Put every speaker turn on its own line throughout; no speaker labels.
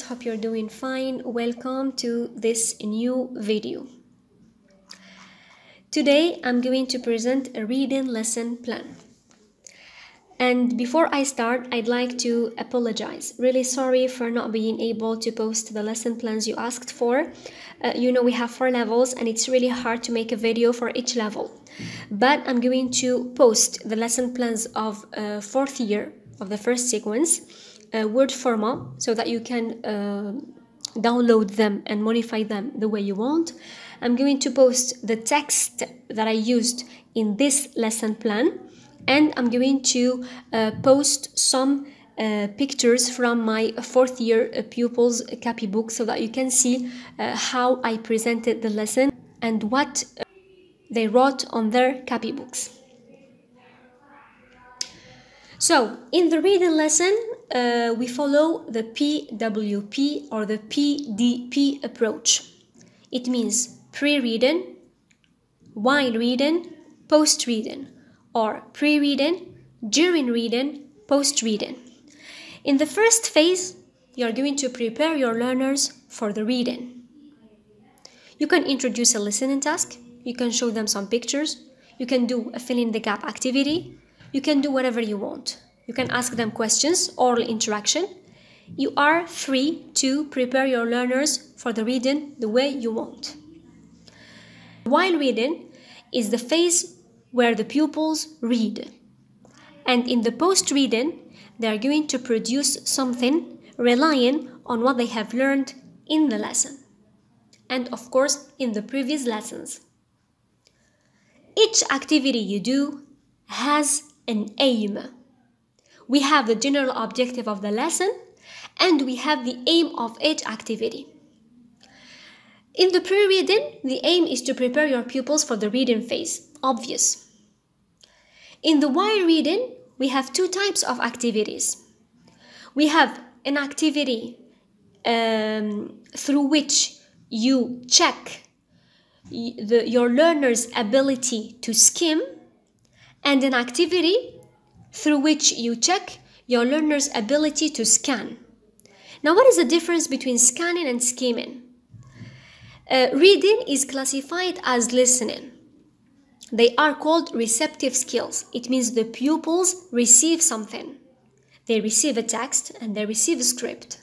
Hope you're doing fine. Welcome to this new video. Today I'm going to present a reading lesson plan. And before I start, I'd like to apologize. Really sorry for not being able to post the lesson plans you asked for. We have 4 levels and it's really hard to make a video for each level. But I'm going to post the lesson plans of 4th year of the first sequence, Word format, so that you can download them and modify them the way you want. I'm going to post the text that I used in this lesson plan, and I'm going to post some pictures from my 4th year pupils copybook so that you can see how I presented the lesson and what they wrote on their copybooks. So, in the reading lesson, we follow the PWP or the PDP approach. It means pre-reading, while reading, post-reading, or pre-reading, during reading, post-reading. In the first phase, you're going to prepare your learners for the reading. You can introduce a listening task, you can show them some pictures, you can do a fill-in-the-gap activity, you can do whatever you want. You can ask them questions, oral interaction. You are free to prepare your learners for the reading the way you want. While reading is the phase where the pupils read. And in the post-reading, they are going to produce something relying on what they have learned in the lesson. And of course, in the previous lessons. Each activity you do has an aim. We have the general objective of the lesson and we have the aim of each activity. In the pre-reading, the aim is to prepare your pupils for the reading phase, obvious. In the while reading, we have 2 types of activities. We have an activity through which you check your learner's ability to skim, and an activity through which you check your learner's ability to scan. Now, what is the difference between scanning and skimming? Reading is classified as listening. They are called receptive skills. It means the pupils receive something. They receive a text and they receive a script.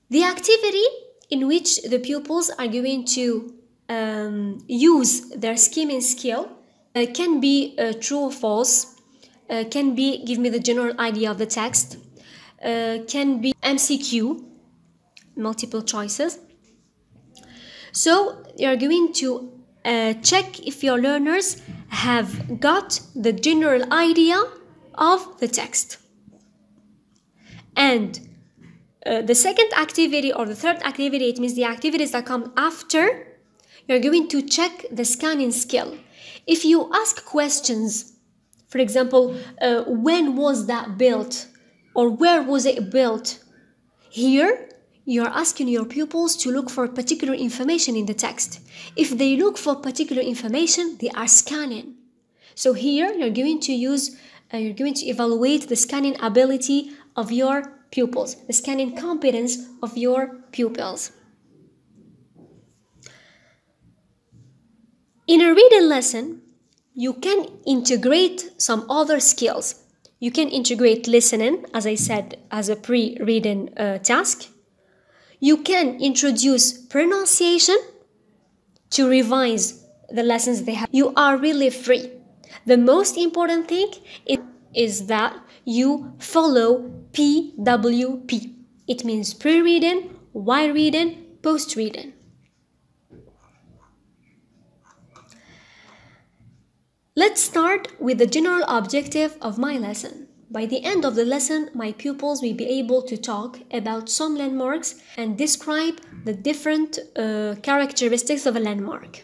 The activity in which the pupils are going to use their skimming skill can be true or false, can be give me the general idea of the text, can be MCQ, multiple choices. So you're going to check if your learners have got the general idea of the text. And the second activity or the third activity, it means the activities that come after, you're going to check the scanning skill. If you ask questions, for example, when was that built or where was it built? Here, you're asking your pupils to look for particular information in the text. If they look for particular information, they are scanning. So here, you're going to evaluate the scanning ability of your pupils, the scanning competence of your pupils. In a reading lesson, you can integrate some other skills. You can integrate listening, as I said, as a pre-reading task. You can introduce pronunciation to revise the lessons they have. You are really free. The most important thing is that you follow PWP. It means pre-reading, while reading, post-reading. Let's start with the general objective of my lesson. By the end of the lesson, my pupils will be able to talk about some landmarks and describe the different characteristics of a landmark.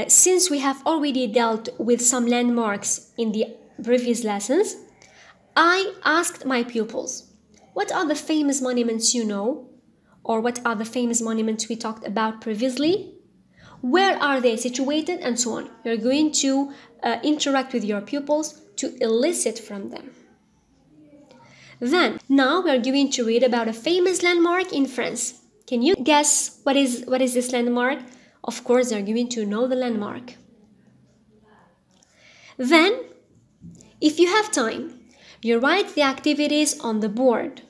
Since we have already dealt with some landmarks in the previous lessons, I asked my pupils, what are the famous monuments you know? Or what are the famous monuments we talked about previously? Where are they situated? And so on. You're going to interact with your pupils to elicit from them. Then, now we are going to read about a famous landmark in France. Can you guess what is this landmark? Of course, they are going to know the landmark. Then, if you have time, you write the activities on the board.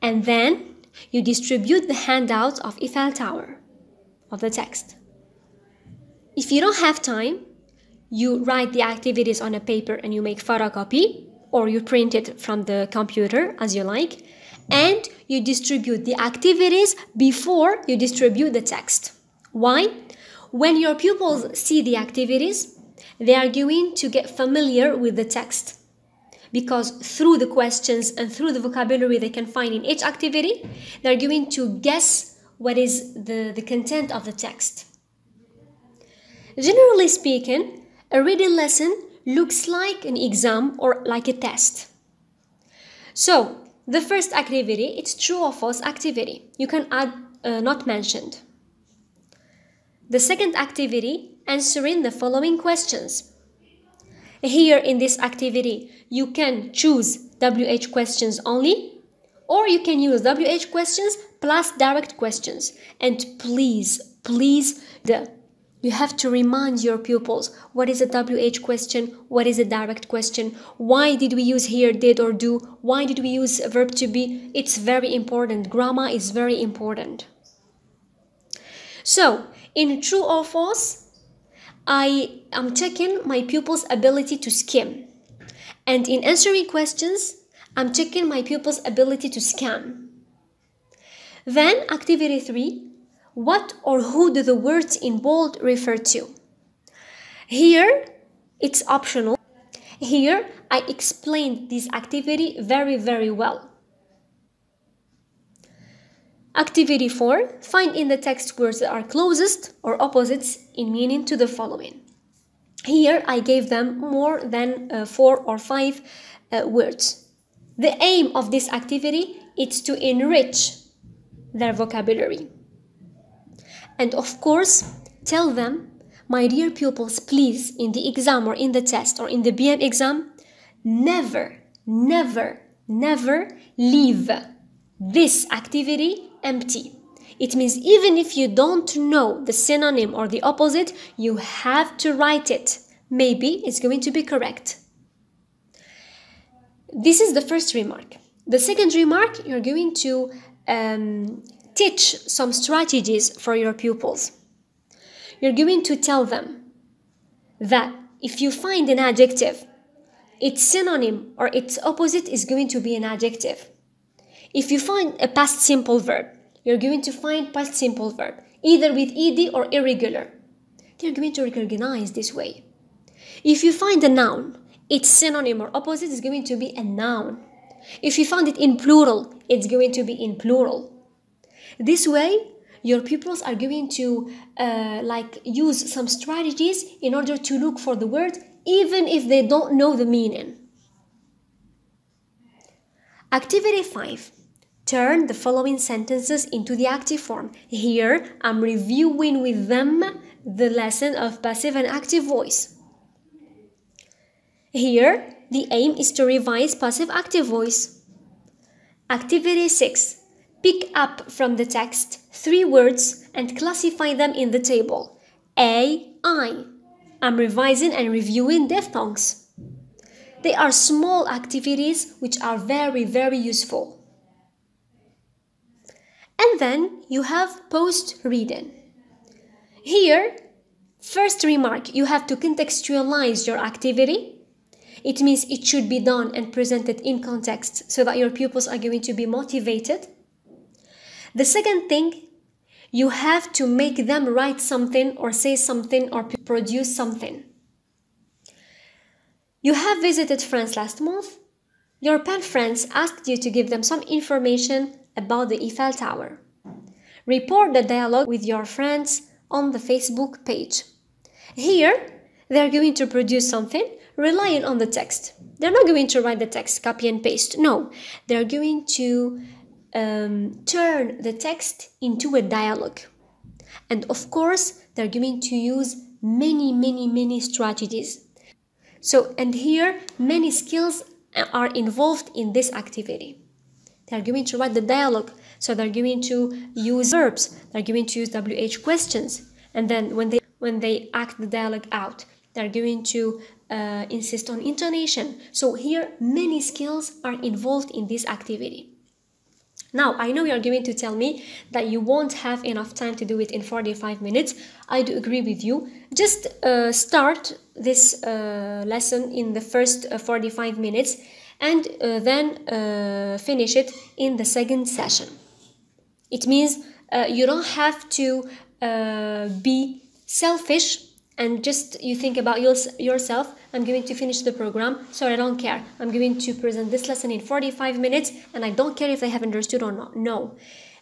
And then, you distribute the handouts of Eiffel Tower, of the text. If you don't have time, you write the activities on a paper and you make photocopy, or you print it from the computer as you like, and you distribute the activities before you distribute the text. Why? When your pupils see the activities, they are going to get familiar with the text, because through the questions and through the vocabulary they can find in each activity, they are going to guess what is the content of the text. Generally speaking, a reading lesson looks like an exam or like a test. So, the first activity, it's true or false activity. You can add not mentioned. The second activity, answering the following questions. Here in this activity, you can choose WH questions only, or you can use WH questions plus direct questions. And please, you have to remind your pupils what is a WH question, what is a direct question, why did we use here did or do, why did we use a verb to be. It's very important. Grammar is very important. So, in true or false, I am checking my pupils' ability to skim. And in answering questions, I'm checking my pupils' ability to scan. Then, activity 3. What or who do the words in bold refer to? Here, it's optional. Here, I explained this activity very, very well. Activity 4. Find in the text words that are closest or opposites in meaning to the following. Here, I gave them more than 4 or 5 words. The aim of this activity is to enrich their vocabulary. And of course, tell them, my dear pupils, please, in the exam or in the test or in the BM exam, never, never, never leave this activity empty. It means even if you don't know the synonym or the opposite, you have to write it. Maybe it's going to be correct. This is the first remark. The second remark, you're going to teach some strategies for your pupils. You're going to tell them that if you find an adjective, its synonym or its opposite is going to be an adjective. If you find a past simple verb, you're going to find past simple verb, either with ed or irregular. They're going to recognize this way. If you find a noun, its synonym or opposite is going to be a noun. If you found it in plural, it's going to be in plural. This way, your pupils are going to use some strategies in order to look for the word, even if they don't know the meaning. Activity 5. Turn the following sentences into the active form. Here, I'm reviewing with them the lesson of passive and active voice. Here, the aim is to revise passive-active voice. Activity 6. Pick up from the text 3 words and classify them in the table. A, I. I'm revising and reviewing diphthongs. They are small activities which are very, very useful. And then you have post-reading. Here, first remark, you have to contextualize your activity. It means it should be done and presented in context so that your pupils are going to be motivated. The second thing, you have to make them write something or say something or produce something. You have visited France last month. Your pen friends asked you to give them some information about the Eiffel Tower. Report the dialogue with your friends on the Facebook page. Here, they're going to produce something relying on the text. They're not going to write the text, copy and paste. No, they're going to turn the text into a dialogue. And of course, they're going to use many strategies. So, and here, many skills are involved in this activity. They're going to write the dialogue, so they're going to use verbs, they're going to use WH questions, and then when they act the dialogue out, they're going to insist on intonation. So here many skills are involved in this activity. Now, I know you're going to tell me that you won't have enough time to do it in 45 minutes. I do agree with you. Just start this lesson in the first 45 minutes and then finish it in the second session. It means you don't have to be selfish and just you think about yourself. I'm going to finish the program, so I don't care. I'm going to present this lesson in 45 minutes and I don't care if they have understood or not. No.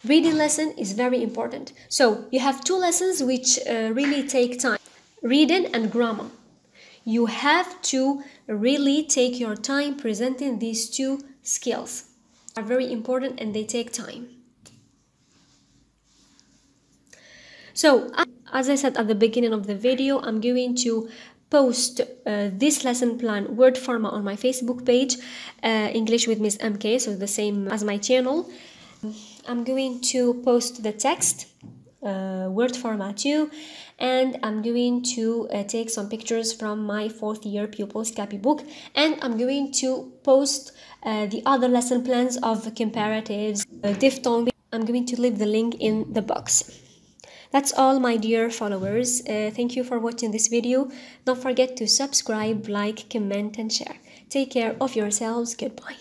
Reading lesson is very important. So you have two lessons which really take time. Reading and grammar. You have to really take your time presenting these two skills. They are very important and they take time. So, as I said at the beginning of the video, I'm going to post this lesson plan word format on my Facebook page, English with Miss MK, so the same as my channel. I'm going to post the text, word format too, and I'm going to take some pictures from my 4th year pupils copybook, and I'm going to post the other lesson plans of comparatives, diphthong. I'm going to leave the link in the box. That's all, my dear followers. Thank you for watching this video. Don't forget to subscribe, like, comment and share. Take care of yourselves. Goodbye.